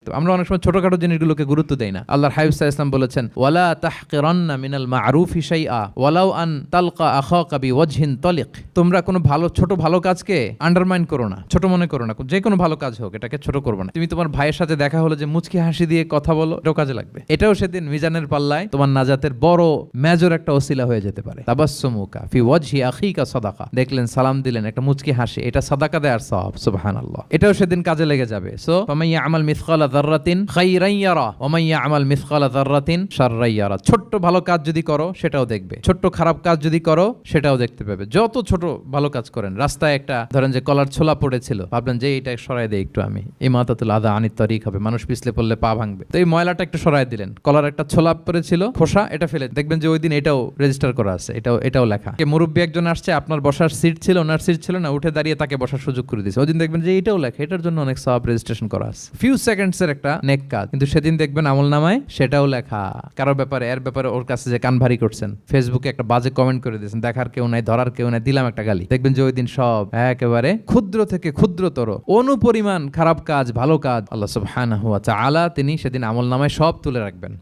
হবে। আমরা অনেক সময় ছোটখাটো জিনিসগুলোকে গুরুত্ব দেই না। আল্লাহর হাবিব সাল্লাল্লাহু আলাইহি ওয়াসাল্লাম বলেছেন, ওয়ালা তাহকিরান্না মিনাল মা'রুফি শাইআ ওয়ালাউ আন তালকা আখাকা বিওয়াজহিন তালিক। তোমরা কোনো ছোট ভালো কাজকে আন্ডারমাইন করো না, ছোট মনে করো না। যে কোনো ভালো কাজ হোক, এটাকে ছোট করবে না। তুমি তোমার ভাইয়ের সাথে দেখা হলো যে মুচকি হাসি দিয়ে কথা বলো, এটাও কাজে লাগবে। এটাও সেদিন মিজানের পাল্লায় তোমার নাজাতের বড় মেজর একটা ওসিলা হয়ে যেতে পারে। তাবাসসুমুকা ফি ওয়াজহি আখিকা সাদাকা। দেখলেন, সালাম দিলেন, একটা মুচকি হাসি, এটা সাদাকা দেওয়ার সওয়াব। সুবহানাল্লাহ। এটাও সেদিন কাজে লেগে যাবে। সো ফামান ইয়ামাল মিসকালা যাররাতিন খাইরান ইয়ারা ওয়া মান ইয়ামাল মিসকালা যাররাতিন শাররান ইয়ারা। ছোট্ট ভালো কাজ যদি করো সেটাও দেখবে, ছোট্ট খারাপ কাজ যদি করো সেটাও দেখতে পাবে। যত ছোট ভালো কাজ করেন, রাস্তায় একটা ধরেন যে কলার ছোলা পড়েছিল, ভাবলেন যে এইটা সরাই দেই একটু, আমি ইমাতাতুল আযা আনিত তারিক হবে, মানুষ পিছলে পড়লে পা ভাঙবে, তো এই ময়লাটা একটু সরাই দিলেন। কলার একটা ছোলা পড়েছিল, খোসা, এটা ফেলে দেখবেন যে ওই দিন এটাও রেজিস্টার করা আছে, এটাও লেখা। মুরব্বী একজন আসছে, আপনার বসার সিট ছিল, ওনার সিট ছিল না, উঠে দাঁড়িয়ে তাকে বসার সুযোগ করে দিয়েছে। ওই দিন দেখবেন যে এটাও লেখা, এটার জন্য অনেক সওয়াব রেজিস্ট্রেশন করা আছে। ফিউ সেকেন্ডস এর একটা নেক কাজ, কিন্তু সেদিন দেখবেন আমলনামায় সেটাও লেখা। কারোর ব্যাপারে, এর ব্যাপারে ওর কাছে যে কান ভারী করছেন, ফেসবুকে একটা বাজে কমেন্ট করে দিয়েছেন, দেখার কেউ নাই, ধরার কেউ নাই, দিলাম একটা গালি, দেখবেন যে ওই দিন সব একেবারে ক্ষুদ্র থেকে ক্ষুদ্রতর অনুপরিমাণ খারাপ কাজ, ভালো কাজ আল্লাহ সুবহানাহু ওয়া তাআলা তিনি সেদিন আমলনামায় সব তুলে রাখবেন।